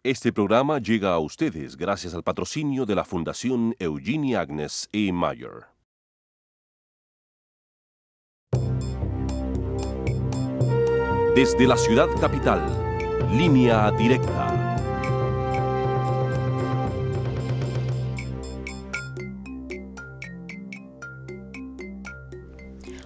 Este programa llega a ustedes gracias al patrocinio de la Fundación Eugenie Agnes E. Mayer. Desde la ciudad capital, Línea Directa.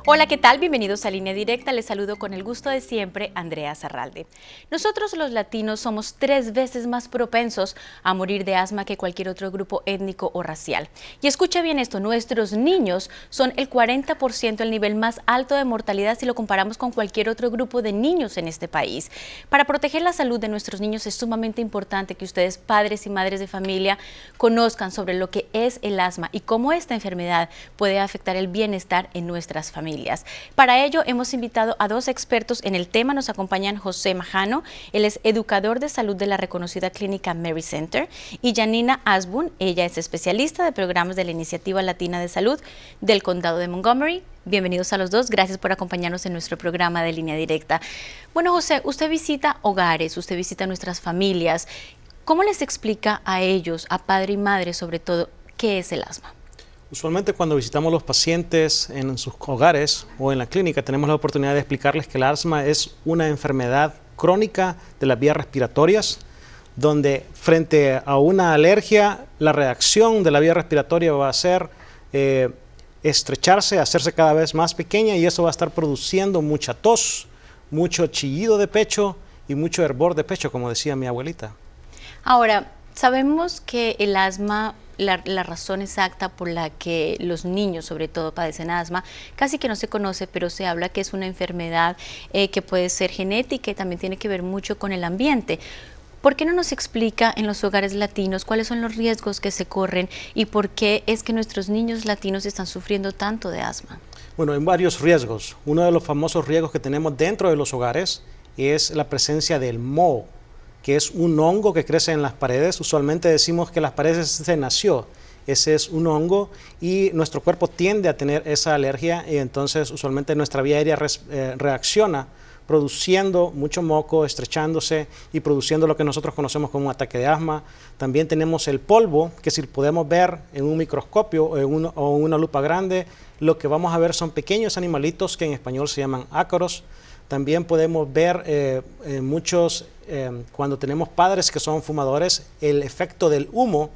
Hola, ¿qué tal? Bienvenidos a Línea Directa. Les saludo con el gusto de siempre, Andrea Zarralde. Nosotros los latinos somos 3 veces más propensos a morir de asma que cualquier otro grupo étnico o racial. Y escucha bien esto, nuestros niños son el 40% el nivel más alto de mortalidad si lo comparamos con cualquier otro grupo de niños en este país. Para proteger la salud de nuestros niños es sumamente importante que ustedes, padres y madres de familia, conozcan sobre lo que es el asma y cómo esta enfermedad puede afectar el bienestar en nuestras familias. Para ello hemos invitado a 2 expertos en el tema. Nos acompañan José Majano, él es educador de salud de la reconocida clínica Mary Center, y Janina Asbun, ella es especialista de programas de la Iniciativa Latina de Salud del Condado de Montgomery. Bienvenidos a los 2, gracias por acompañarnos en nuestro programa de Línea Directa. Bueno, José, usted visita hogares, usted visita nuestras familias. ¿Cómo les explica a ellos, a padre y madre sobre todo, qué es el asma? Usualmente cuando visitamos los pacientes en sus hogares o en la clínica tenemos la oportunidad de explicarles que el asma es una enfermedad crónica de las vías respiratorias, donde frente a una alergia la reacción de la vía respiratoria va a ser estrecharse, hacerse cada vez más pequeña, y eso va a estar produciendo mucha tos, mucho chillido de pecho y mucho hervor de pecho, como decía mi abuelita. Ahora, sabemos que el asma, la razón exacta por la que los niños sobre todo padecen asma, casi que no se conoce, pero se habla que es una enfermedad que puede ser genética y también tiene que ver mucho con el ambiente. ¿Por qué no nos explica en los hogares latinos cuáles son los riesgos que se corren y por qué es que nuestros niños latinos están sufriendo tanto de asma? Bueno, hay varios riesgos. Uno de los famosos riesgos que tenemos dentro de los hogares es la presencia del moho, que es un hongo que crece en las paredes. Usualmente decimos que las paredes se nació. Ese es un hongo y nuestro cuerpo tiende a tener esa alergia, y entonces usualmente nuestra vía aérea reacciona produciendo mucho moco, estrechándose y produciendo lo que nosotros conocemos como un ataque de asma. También tenemos el polvo, que si podemos ver en un microscopio o en una lupa grande, lo que vamos a ver son pequeños animalitos que en español se llaman ácaros. También podemos ver cuando tenemos padres que son fumadores, el efecto del humo,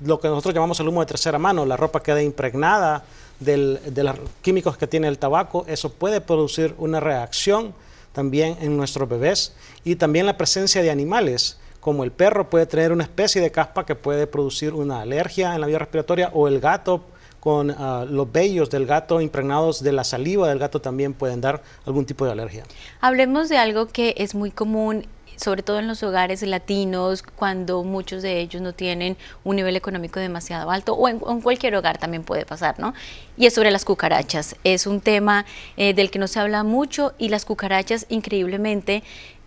lo que nosotros llamamos el humo de tercera mano. La ropa queda impregnada de los químicos que tiene el tabaco. Eso puede producir una reacción también en nuestros bebés. Y también la presencia de animales, como el perro puede tener una especie de caspa que puede producir una alergia en la vía respiratoria, o el gato con los vellos del gato impregnados de la saliva del gato también pueden dar algún tipo de alergia. Hablemos de algo que es muy común, sobre todo en los hogares latinos, cuando muchos de ellos no tienen un nivel económico demasiado alto, o en cualquier hogar también puede pasar, ¿no? Y es sobre las cucarachas. Es un tema del que no se habla mucho, y las cucarachas, increíblemente,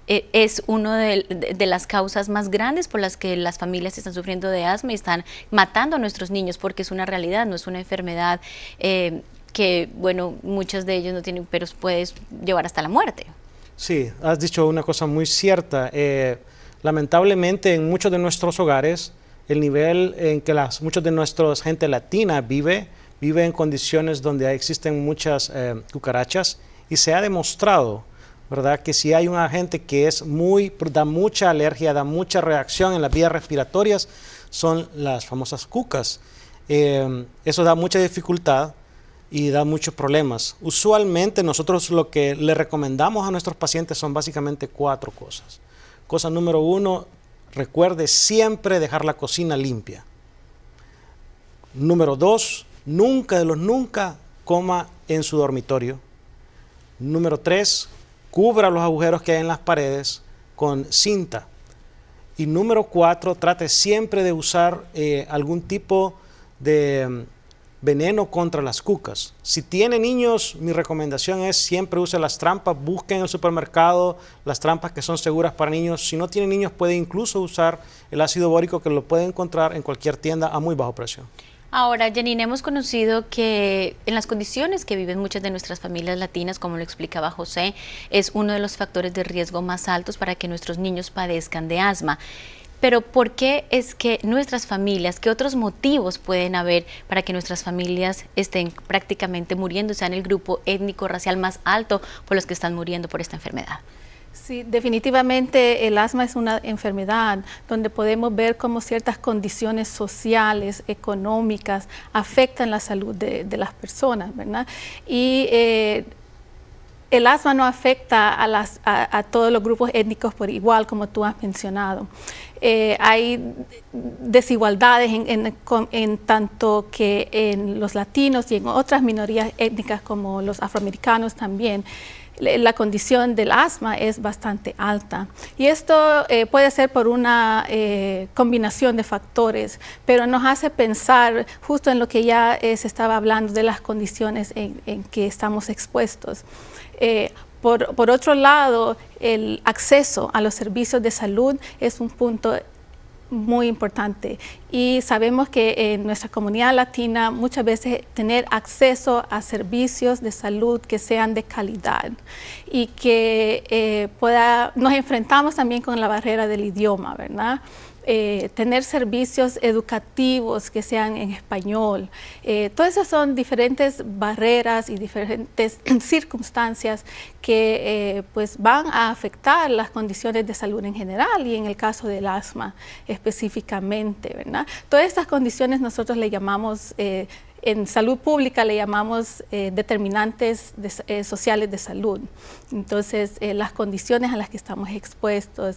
es una de las causas más grandes por las que las familias están sufriendo de asma y están matando a nuestros niños, porque es una realidad, no es una enfermedad que, bueno, muchos de ellos no tienen, pero puede llevar hasta la muerte. Sí, has dicho una cosa muy cierta. Lamentablemente en muchos de nuestros hogares, el nivel en que muchos de nuestra gente latina vive en condiciones donde existen muchas cucarachas, y se ha demostrado, ¿verdad?, que si hay un agente que da mucha alergia, da mucha reacción en las vías respiratorias, son las famosas cucas. Eso da mucha dificultad y da muchos problemas. Usualmente nosotros lo que le recomendamos a nuestros pacientes son básicamente 4 cosas. Cosa número 1, recuerde siempre dejar la cocina limpia. Número 2, nunca coma en su dormitorio. Número 3, cubra los agujeros que hay en las paredes con cinta. Y número 4, trate siempre de usar algún tipo de veneno contra las cucas. Si tiene niños, mi recomendación es siempre use las trampas. Busquen en el supermercado las trampas que son seguras para niños. Si no tiene niños, puede incluso usar el ácido bórico, que lo puede encontrar en cualquier tienda a muy bajo precio. Ahora, Janine, hemos conocido que en las condiciones que viven muchas de nuestras familias latinas, como lo explicaba José, es uno de los factores de riesgo más altos para que nuestros niños padezcan de asma. Pero ¿por qué es que nuestras familias, qué otros motivos pueden haber para que nuestras familias estén prácticamente muriendo, sean el grupo étnico racial más alto por los que están muriendo por esta enfermedad? Sí, definitivamente el asma es una enfermedad donde podemos ver cómo ciertas condiciones sociales, económicas, afectan la salud de las personas, ¿verdad? Y el asma no afecta a todos los grupos étnicos por igual, como tú has mencionado. Hay desigualdades en tanto que en los latinos y en otras minorías étnicas como los afroamericanos también. La condición del asma es bastante alta y esto puede ser por una combinación de factores, pero nos hace pensar justo en lo que ya se estaba hablando de las condiciones en que estamos expuestos. Por otro lado, el acceso a los servicios de salud es un punto muy importante y sabemos que en nuestra comunidad latina muchas veces tener acceso a servicios de salud que sean de calidad y que nos enfrentamos también con la barrera del idioma, ¿verdad? Tener servicios educativos que sean en español. Todas esas son diferentes barreras y diferentes circunstancias que pues van a afectar las condiciones de salud en general y en el caso del asma específicamente, ¿verdad? Todas estas condiciones nosotros le llamamos en salud pública le llamamos determinantes sociales de salud. Entonces, las condiciones a las que estamos expuestos.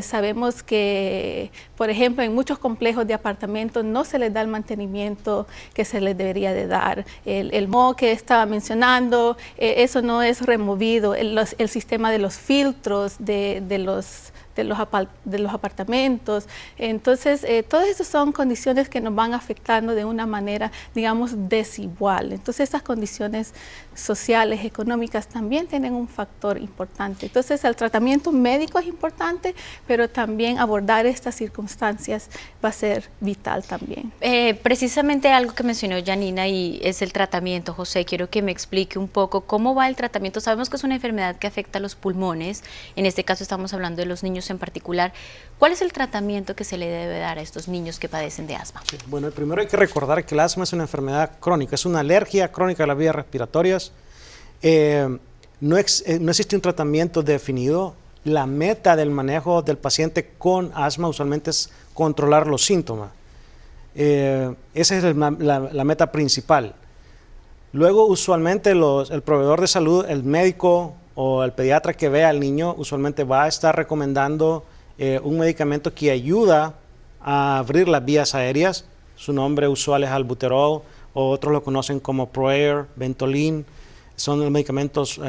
Sabemos que, por ejemplo, en muchos complejos de apartamentos no se les da el mantenimiento que se les debería de dar. El moho que estaba mencionando, eso no es removido. El sistema de los filtros de los apartamentos. Entonces, todas esas son condiciones que nos van afectando de una manera, digamos, desigual. Entonces, estas condiciones sociales, económicas, también tienen un factor importante. Entonces, el tratamiento médico es importante, pero también abordar estas circunstancias va a ser vital también. Precisamente algo que mencionó Janina y es el tratamiento. José, quiero que me explique un poco cómo va el tratamiento. Sabemos que es una enfermedad que afecta a los pulmones, en este caso estamos hablando de los niños en particular. ¿Cuál es el tratamiento que se le debe dar a estos niños que padecen de asma? Sí, bueno, primero hay que recordar que el asma es una enfermedad crónica, es una alergia crónica a las vías respiratorias. No existe un tratamiento definido. La meta del manejo del paciente con asma usualmente es controlar los síntomas. Esa es la meta principal. Luego, usualmente el proveedor de salud, el médico o el pediatra que vea al niño, usualmente va a estar recomendando un medicamento que ayuda a abrir las vías aéreas. Su nombre usual es albuterol, o otros lo conocen como Proair, Ventolin. Son los medicamentos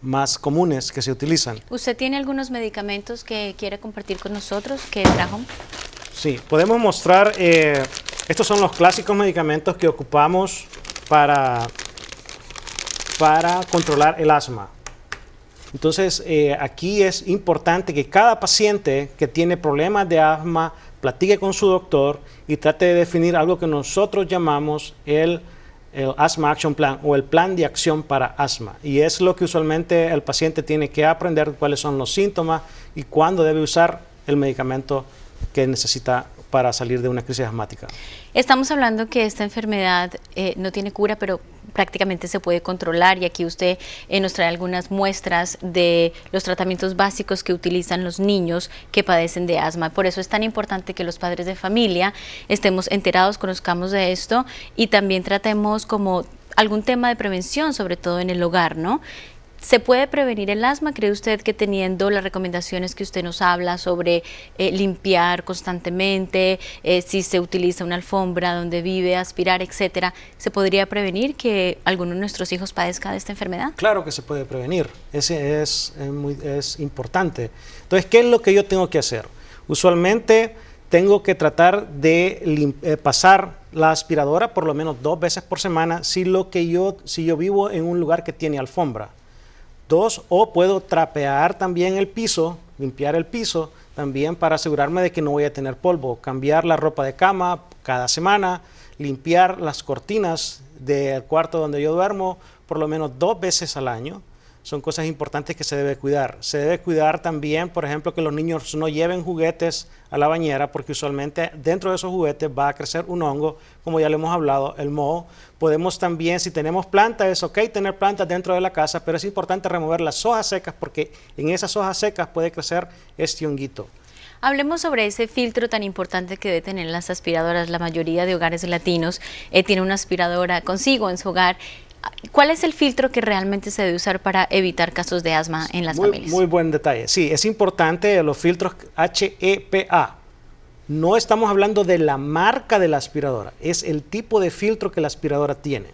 más comunes que se utilizan. ¿Usted tiene algunos medicamentos que quiere compartir con nosotros que trajo? Sí, podemos mostrar, estos son los clásicos medicamentos que ocupamos para controlar el asma. Entonces, aquí es importante que cada paciente que tiene problemas de asma platique con su doctor y trate de definir algo que nosotros llamamos el Asthma Action Plan o el plan de acción para asma. Y es lo que usualmente el paciente tiene que aprender, cuáles son los síntomas y cuándo debe usar el medicamento que necesita para salir de una crisis asmática. Estamos hablando que esta enfermedad no tiene cura, pero prácticamente se puede controlar y aquí usted nos trae algunas muestras de los tratamientos básicos que utilizan los niños que padecen de asma. Por eso es tan importante que los padres de familia estemos enterados, conozcamos de esto y también tratemos como algún tema de prevención, sobre todo en el hogar, ¿no? ¿Se puede prevenir el asma? ¿Cree usted que teniendo las recomendaciones que usted nos habla sobre limpiar constantemente, si se utiliza una alfombra donde vive, aspirar, etcétera, se podría prevenir que alguno de nuestros hijos padezca de esta enfermedad? Claro que se puede prevenir, ese es importante. Entonces, ¿qué es lo que yo tengo que hacer? Usualmente tengo que tratar de pasar la aspiradora por lo menos 2 veces por semana si yo vivo en un lugar que tiene alfombra. 2, o puedo trapear también el piso, limpiar el piso también para asegurarme de que no voy a tener polvo. Cambiar la ropa de cama cada semana, limpiar las cortinas del cuarto donde yo duermo por lo menos 2 veces al año. son cosas importantes que se debe cuidar. Se debe cuidar también, por ejemplo, que los niños no lleven juguetes a la bañera, porque usualmente dentro de esos juguetes va a crecer un hongo, como ya le hemos hablado, el moho. Podemos también, si tenemos plantas, es ok tener plantas dentro de la casa, pero es importante remover las hojas secas, porque en esas hojas secas puede crecer este honguito. Hablemos sobre ese filtro tan importante que deben tener las aspiradoras. La mayoría de hogares latinos tiene una aspiradora consigo en su hogar. ¿Cuál es el filtro que realmente se debe usar para evitar casos de asma en las familias? Muy buen detalle. Sí, es importante los filtros HEPA. No estamos hablando de la marca de la aspiradora, es el tipo de filtro que la aspiradora tiene.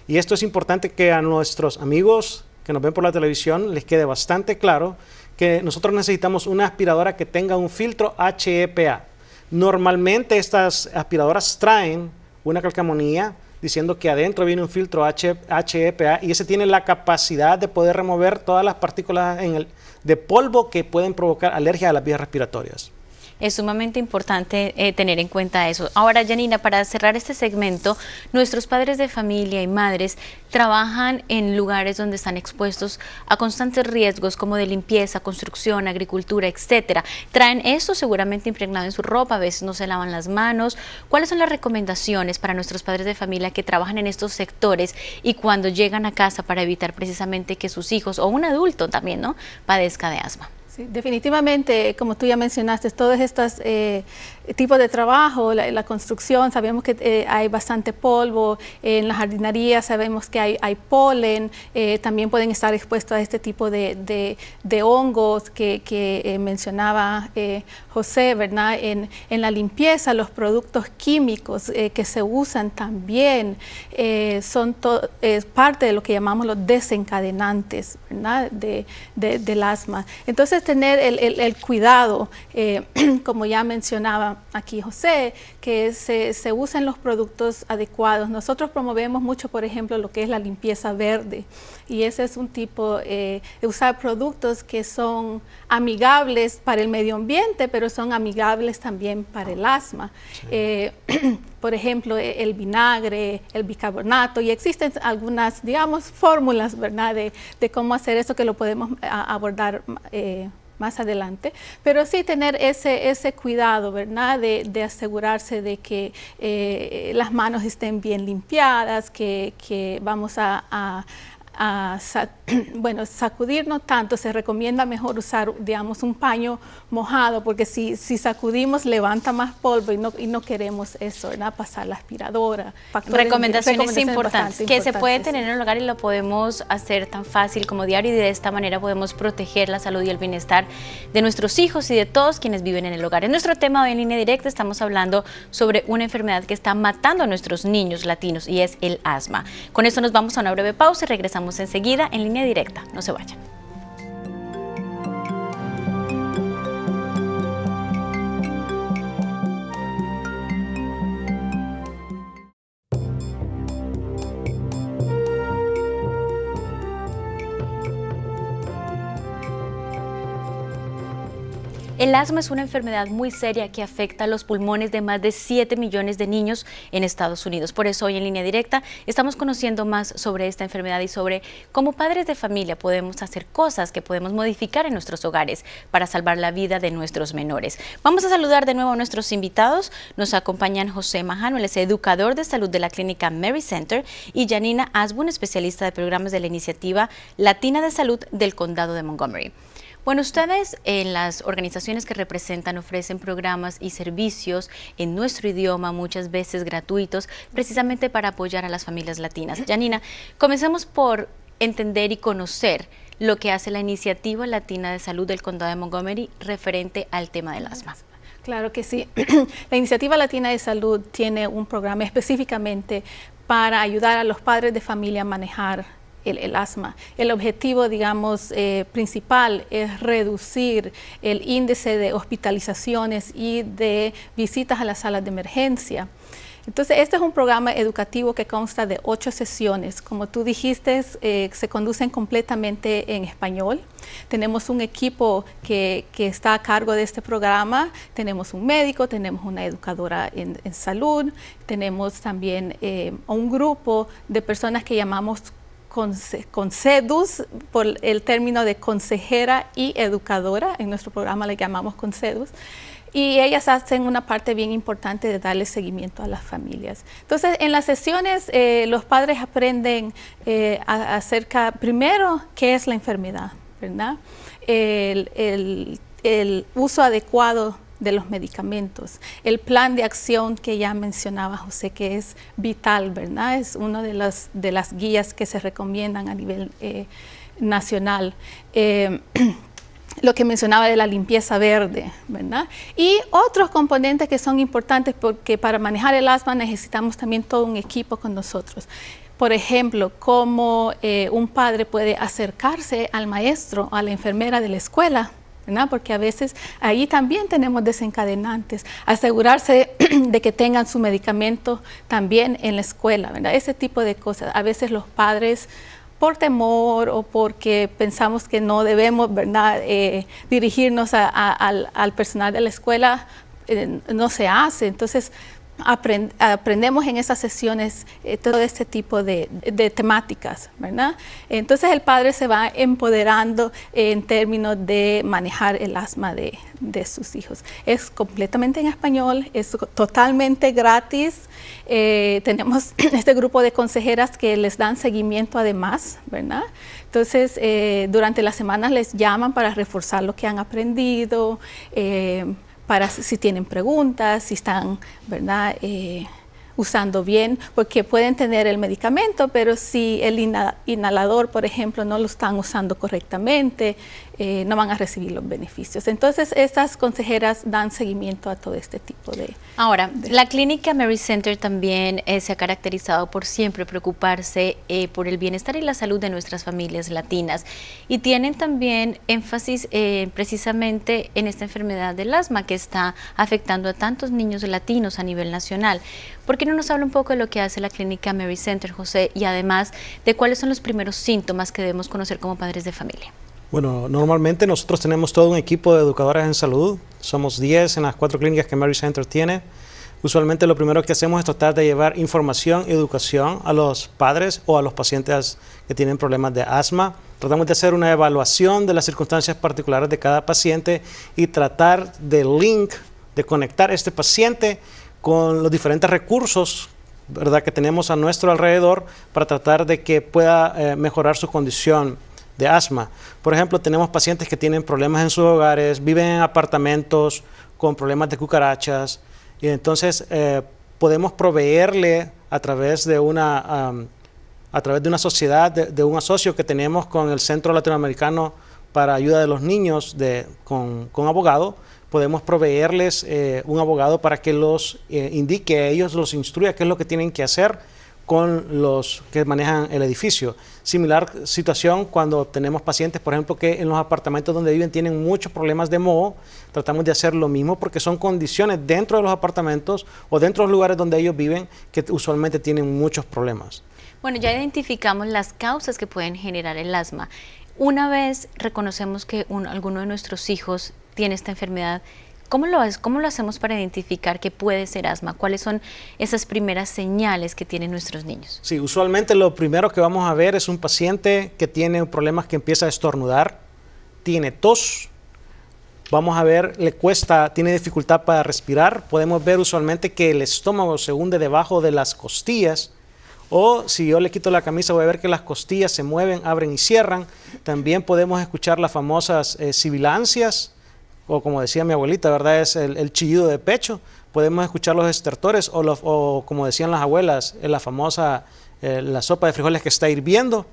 Y esto es importante que a nuestros amigos que nos ven por la televisión les quede bastante claro que nosotros necesitamos una aspiradora que tenga un filtro HEPA. Normalmente estas aspiradoras traen una calcamonía diciendo que adentro viene un filtro HEPA y ese tiene la capacidad de poder remover todas las partículas de polvo que pueden provocar alergia a las vías respiratorias. Es sumamente importante tener en cuenta eso. Ahora, Janina, para cerrar este segmento, nuestros padres de familia y madres trabajan en lugares donde están expuestos a constantes riesgos como de limpieza, construcción, agricultura, etcétera. Traen esto seguramente impregnado en su ropa, a veces no se lavan las manos. ¿Cuáles son las recomendaciones para nuestros padres de familia que trabajan en estos sectores y cuando llegan a casa para evitar precisamente que sus hijos o un adulto también, ¿no?, padezca de asma? Sí, definitivamente, como tú ya mencionaste, todos estos tipos de trabajo, la construcción, sabemos que hay bastante polvo, en la jardinería sabemos que hay polen, también pueden estar expuestos a este tipo de hongos que mencionaba José, ¿verdad? En la limpieza, los productos químicos que se usan también son parte de lo que llamamos los desencadenantes, ¿verdad?, del asma. Entonces, tener el cuidado, como ya mencionaba aquí José, que se usen los productos adecuados. Nosotros promovemos mucho, por ejemplo, lo que es la limpieza verde, y ese es un tipo de usar productos que son amigables para el medio ambiente, pero son amigables también para el asma. Sí. Por ejemplo, el vinagre, el bicarbonato, y existen algunas, digamos, fórmulas, ¿verdad?, de cómo hacer eso, que lo podemos abordar más adelante, pero sí tener ese cuidado, ¿verdad?, de asegurarse de que las manos estén bien limpiadas, que vamos bueno, sacudirnos tanto. Se recomienda mejor usar, digamos, un paño mojado, porque si sacudimos levanta más polvo y no queremos eso, ¿verdad?, pasar la aspiradora. Recomendaciones importantes que se puede tener en el hogar y lo podemos hacer tan fácil como diario, y de esta manera podemos proteger la salud y el bienestar de nuestros hijos y de todos quienes viven en el hogar. En nuestro tema hoy en Línea Directa estamos hablando sobre una enfermedad que está matando a nuestros niños latinos y es el asma. Con esto nos vamos a una breve pausa y regresamos enseguida en Línea Directa. No se vayan. El asma es una enfermedad muy seria que afecta a los pulmones de más de 7 millones de niños en Estados Unidos. Por eso hoy en Línea Directa estamos conociendo más sobre esta enfermedad y sobre cómo padres de familia podemos hacer cosas que podemos modificar en nuestros hogares para salvar la vida de nuestros menores. Vamos a saludar de nuevo a nuestros invitados. Nos acompañan José Majano, él es educador de salud de la clínica Mary Center, y Janina Asbun, especialista de programas de la Iniciativa Latina de Salud del Condado de Montgomery. Bueno, ustedes en las organizaciones que representan ofrecen programas y servicios en nuestro idioma, muchas veces gratuitos, precisamente para apoyar a las familias latinas. Janina, comencemos por entender y conocer lo que hace la Iniciativa Latina de Salud del Condado de Montgomery referente al tema del asma. Claro que sí. La Iniciativa Latina de Salud tiene un programa específicamente para ayudar a los padres de familia a manejar el asma. El objetivo, digamos, principal es reducir el índice de hospitalizaciones y de visitas a las salas de emergencia. Entonces, este es un programa educativo que consta de 8 sesiones. Como tú dijiste, se conducen completamente en español. Tenemos un equipo que está a cargo de este programa. Tenemos un médico, tenemos una educadora en salud, tenemos también un grupo de personas que llamamos CEDUS, por el término de consejera y educadora. En nuestro programa le llamamos CEDUS. Y ellas hacen una parte bien importante de darle seguimiento a las familias. Entonces, en las sesiones, los padres aprenden acerca, primero, qué es la enfermedad, ¿verdad? El uso adecuado de los medicamentos, el plan de acción que ya mencionaba José, que es vital, ¿verdad? Es una de las guías que se recomiendan a nivel nacional. Lo que mencionaba de la limpieza verde, ¿verdad? Y otros componentes que son importantes porque para manejar el asma necesitamos también todo un equipo con nosotros. Por ejemplo, cómo un padre puede acercarse al maestro o a la enfermera de la escuela, ¿verdad? Porque a veces ahí también tenemos desencadenantes. Asegurarse de que tengan su medicamento también en la escuela, ¿verdad? Ese tipo de cosas. A veces los padres, por temor o porque pensamos que no debemos, ¿verdad?, dirigirnos al personal de la escuela, no se hace. Entonces, aprendemos en esas sesiones todo este tipo de temáticas, ¿verdad? Entonces, el padre se va empoderando en términos de manejar el asma de sus hijos. Es completamente en español, es totalmente gratis. Tenemos este grupo de consejeras que les dan seguimiento además, ¿verdad? Entonces, durante las semanas les llaman para reforzar lo que han aprendido, para si tienen preguntas, si están, ¿verdad?, usando bien, porque pueden tener el medicamento, pero si el inhalador, por ejemplo, no lo están usando correctamente, no van a recibir los beneficios. Entonces, estas consejeras dan seguimiento a todo este tipo de... Ahora, la clínica Mary Center también se ha caracterizado por siempre preocuparse por el bienestar y la salud de nuestras familias latinas, y tienen también énfasis precisamente en esta enfermedad del asma que está afectando a tantos niños latinos a nivel nacional. ¿Por qué no nos habla un poco de lo que hace la clínica Mary Center, José, y además de cuáles son los primeros síntomas que debemos conocer como padres de familia? Bueno, normalmente nosotros tenemos todo un equipo de educadoras en salud. Somos 10 en las 4 clínicas que Mary Center tiene. Usualmente lo primero que hacemos es tratar de llevar información y educación a los padres o a los pacientes que tienen problemas de asma. Tratamos de hacer una evaluación de las circunstancias particulares de cada paciente y tratar de conectar a este paciente con los diferentes recursos, ¿verdad?, que tenemos a nuestro alrededor para tratar de que pueda mejorar su condición de asma. Por ejemplo, tenemos pacientes que tienen problemas en sus hogares, viven en apartamentos con problemas de cucarachas, y entonces podemos proveerle a través de una sociedad, de un asocio que tenemos con el Centro Latinoamericano para Ayuda de los Niños con abogado. Podemos proveerles un abogado para que los indique a ellos, los instruya qué es lo que tienen que hacer con los que manejan el edificio. Similar situación cuando tenemos pacientes, por ejemplo, que en los apartamentos donde viven tienen muchos problemas de moho. Tratamos de hacer lo mismo porque son condiciones dentro de los apartamentos o dentro de los lugares donde ellos viven que usualmente tienen muchos problemas. Bueno, ya identificamos las causas que pueden generar el asma. Una vez reconocemos que alguno de nuestros hijos tiene esta enfermedad, ¿cómo lo hacemos para identificar que puede ser asma? ¿Cuáles son esas primeras señales que tienen nuestros niños? Sí, usualmente lo primero que vamos a ver es un paciente que tiene problemas, que empieza a estornudar, tiene tos, vamos a ver, tiene dificultad para respirar. Podemos ver usualmente que el estómago se hunde debajo de las costillas, o si yo le quito la camisa voy a ver que las costillas se mueven, abren y cierran. También podemos escuchar las famosas sibilancias, o como decía mi abuelita, ¿verdad?, es el chillido de pecho. Podemos escuchar los estertores o como decían las abuelas, la famosa la sopa de frijoles que está hirviendo,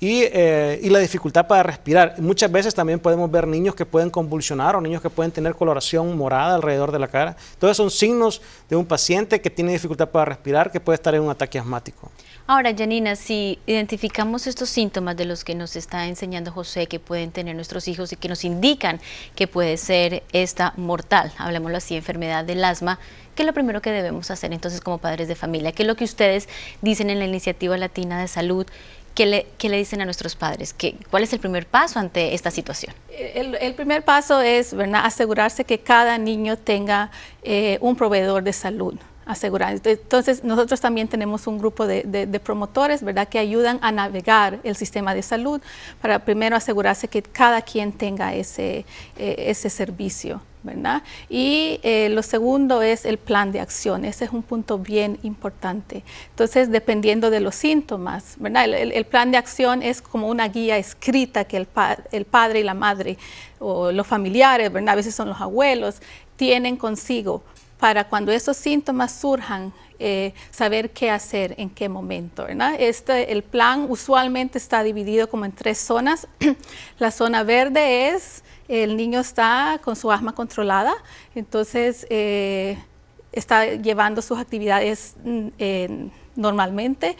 y la dificultad para respirar. Muchas veces también podemos ver niños que pueden convulsionar o niños que pueden tener coloración morada alrededor de la cara. Todos son signos de un paciente que tiene dificultad para respirar, que puede estar en un ataque asmático. Ahora, Janina, si identificamos estos síntomas de los que nos está enseñando José que pueden tener nuestros hijos y que nos indican que puede ser esta mortal, hablemoslo así, enfermedad del asma, ¿qué es lo primero que debemos hacer entonces como padres de familia? ¿Qué es lo que ustedes dicen en la Iniciativa Latina de Salud? ¿Qué le dicen a nuestros padres? ¿Cuál es el primer paso ante esta situación? El primer paso es, ¿verdad?, asegurarse que cada niño tenga un proveedor de salud. asegurar. Entonces, nosotros también tenemos un grupo de promotores, ¿verdad?, que ayudan a navegar el sistema de salud para primero asegurarse que cada quien tenga ese servicio, ¿verdad? Y lo segundo es el plan de acción. Ese es un punto bien importante. Entonces, dependiendo de los síntomas, ¿verdad? El plan de acción es como una guía escrita que el padre y la madre o los familiares, ¿verdad?, a veces son los abuelos, tienen consigo para cuando esos síntomas surjan, saber qué hacer, en qué momento, ¿verdad? El plan usualmente está dividido como en 3 zonas. La zona verde es, el niño está con su asma controlada, entonces está llevando sus actividades normalmente.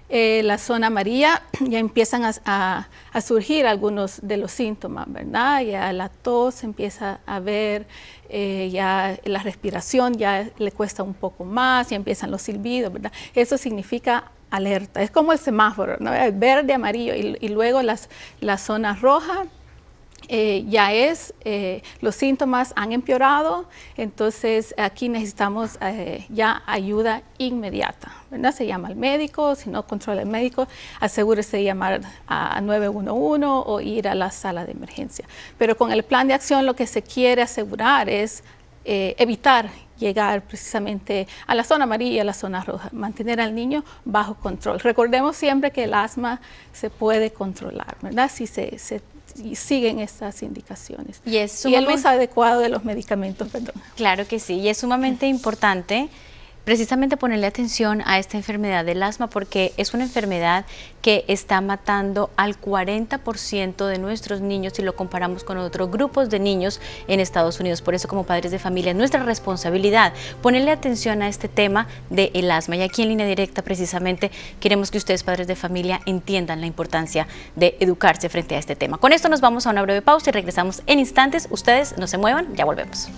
La zona amarilla ya empiezan a surgir algunos de los síntomas, ¿verdad? Ya la tos empieza a ver, ya la respiración ya le cuesta un poco más, ya empiezan los silbidos, ¿verdad? Eso significa alerta, es como el semáforo, ¿no? El verde, amarillo y luego la zona roja. Ya los síntomas han empeorado, entonces aquí necesitamos ya ayuda inmediata, ¿verdad? Se llama al médico, si no controla el médico, asegúrese de llamar a 911 o ir a la sala de emergencia. Pero con el plan de acción lo que se quiere asegurar es evitar llegar precisamente a la zona amarilla y a la zona roja, mantener al niño bajo control. Recordemos siempre que el asma se puede controlar, ¿verdad? Si y siguen estas indicaciones. Y el uso adecuado de los medicamentos, perdón. Claro que sí, y es sumamente importante precisamente ponerle atención a esta enfermedad del asma porque es una enfermedad que está matando al 40% de nuestros niños si lo comparamos con otros grupos de niños en Estados Unidos. Por eso, como padres de familia, es nuestra responsabilidad ponerle atención a este tema del asma. Y aquí en Línea Directa, precisamente, queremos que ustedes, padres de familia, entiendan la importancia de educarse frente a este tema. Con esto nos vamos a una breve pausa y regresamos en instantes. Ustedes no se muevan, ya volvemos.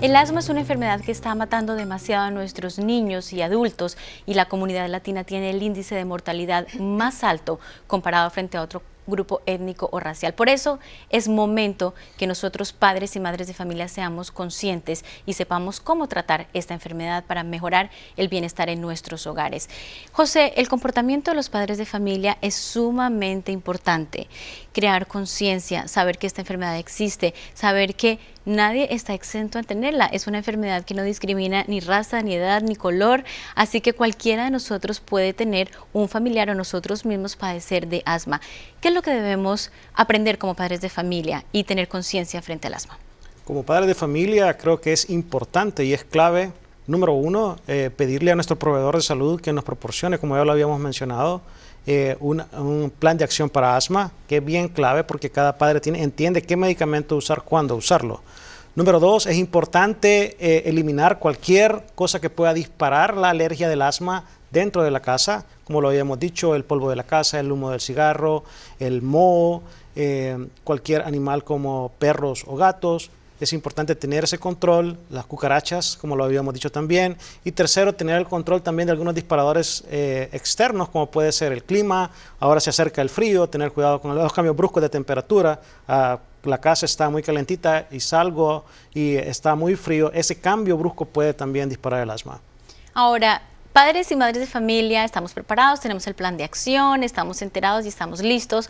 El asma es una enfermedad que está matando demasiado a nuestros niños y adultos y la comunidad latina tiene el índice de mortalidad más alto comparado frente a otro grupo étnico o racial. Por eso es momento que nosotros, padres y madres de familia, seamos conscientes y sepamos cómo tratar esta enfermedad para mejorar el bienestar en nuestros hogares. José, el comportamiento de los padres de familia es sumamente importante. Crear conciencia, saber que esta enfermedad existe, saber que nadie está exento a tenerla. Es una enfermedad que no discrimina ni raza, ni edad, ni color, así que cualquiera de nosotros puede tener un familiar o nosotros mismos padecer de asma. ¿Qué es lo que debemos aprender como padres de familia y tener conciencia frente al asma? Como padres de familia creo que es importante y es clave, número 1, pedirle a nuestro proveedor de salud que nos proporcione, como ya lo habíamos mencionado, un plan de acción para asma, que es bien clave porque cada padre entiende qué medicamento usar, cuándo usarlo. Número 2, es importante eliminar cualquier cosa que pueda disparar la alergia del asma dentro de la casa, como lo habíamos dicho, el polvo de la casa, el humo del cigarro, el moho, cualquier animal como perros o gatos. Es importante tener ese control, las cucarachas, como lo habíamos dicho también. Y tercero, tener el control también de algunos disparadores externos, como puede ser el clima. Ahora se acerca el frío, tener cuidado con los cambios bruscos de temperatura. La casa está muy calentita y salgo y está muy frío. Ese cambio brusco puede también disparar el asma. Ahora, padres y madres de familia, estamos preparados, tenemos el plan de acción, estamos enterados y estamos listos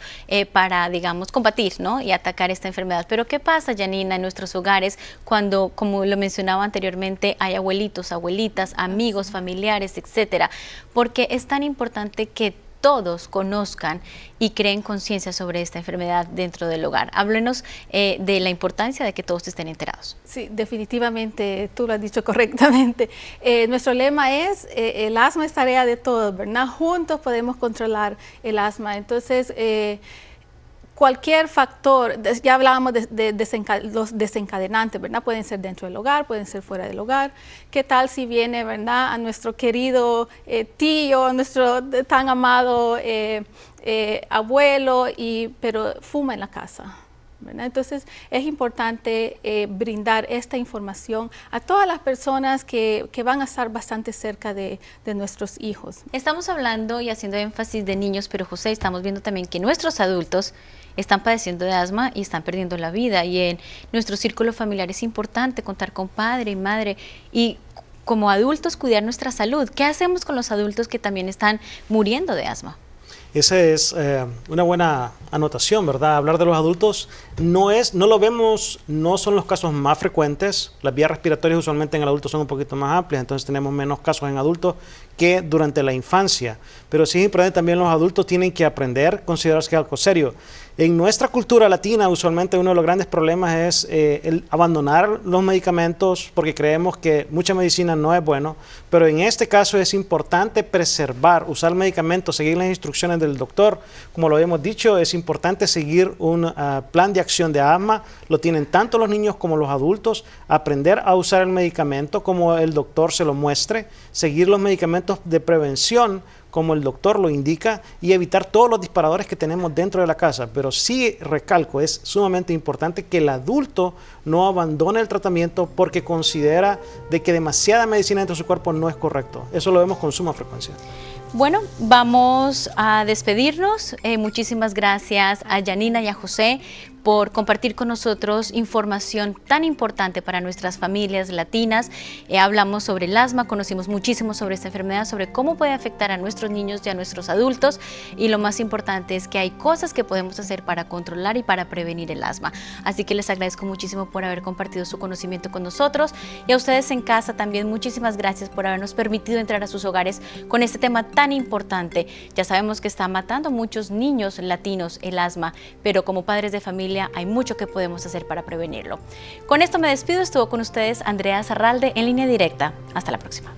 para, digamos, combatir, ¿no?, y atacar esta enfermedad. Pero ¿qué pasa, Janina, en nuestros hogares cuando, como lo mencionaba anteriormente, hay abuelitos, abuelitas, amigos, familiares, etcétera? Porque es tan importante que todos conozcan y creen conciencia sobre esta enfermedad dentro del hogar. Háblenos de la importancia de que todos estén enterados. Sí, definitivamente, tú lo has dicho correctamente. Nuestro lema es, el asma es tarea de todos, ¿verdad? Juntos podemos controlar el asma. Entonces, cualquier factor, ya hablábamos de los desencadenantes, ¿verdad? Pueden ser dentro del hogar, pueden ser fuera del hogar. ¿Qué tal si viene, verdad, a nuestro querido tío, a nuestro tan amado abuelo, pero fuma en la casa? ¿verdad? Entonces es importante brindar esta información a todas las personas que van a estar bastante cerca de nuestros hijos. Estamos hablando y haciendo énfasis de niños, pero José, estamos viendo también que nuestros adultos están padeciendo de asma y están perdiendo la vida, y en nuestro círculo familiar es importante contar con padre y madre y como adultos cuidar nuestra salud. ¿Qué hacemos con los adultos que también están muriendo de asma? Esa es una buena anotación, ¿verdad? Hablar de los adultos no lo vemos, no son los casos más frecuentes. Las vías respiratorias usualmente en el adulto son un poquito más amplias, entonces tenemos menos casos en adultos que durante la infancia. Pero sí es importante también los adultos tienen que aprender, considerarse que es algo serio. En nuestra cultura latina, usualmente uno de los grandes problemas es el abandonar los medicamentos porque creemos que mucha medicina no es bueno, pero en este caso es importante preservar, usar medicamentos, seguir las instrucciones del doctor. Como lo habíamos dicho, es importante seguir un plan de acción de asma, lo tienen tanto los niños como los adultos, aprender a usar el medicamento como el doctor se lo muestre, seguir los medicamentos de prevención como el doctor lo indica y evitar todos los disparadores que tenemos dentro de la casa. Pero sí recalco, es sumamente importante que el adulto no abandone el tratamiento porque considera de que demasiada medicina dentro de su cuerpo no es correcto. Eso lo vemos con suma frecuencia. Bueno, vamos a despedirnos. Muchísimas gracias a Janina y a José por compartir con nosotros información tan importante para nuestras familias latinas. Hablamos sobre el asma, conocimos muchísimo sobre esta enfermedad, sobre cómo puede afectar a nuestros niños y a nuestros adultos, y lo más importante es que hay cosas que podemos hacer para controlar y para prevenir el asma. Así que les agradezco muchísimo por haber compartido su conocimiento con nosotros, y a ustedes en casa también muchísimas gracias por habernos permitido entrar a sus hogares con este tema tan importante. Ya sabemos que está matando a muchos niños latinos el asma, pero como padres de familia hay mucho que podemos hacer para prevenirlo. Con esto me despido. Estuvo con ustedes Andrea Zarralde en Línea Directa. Hasta la próxima.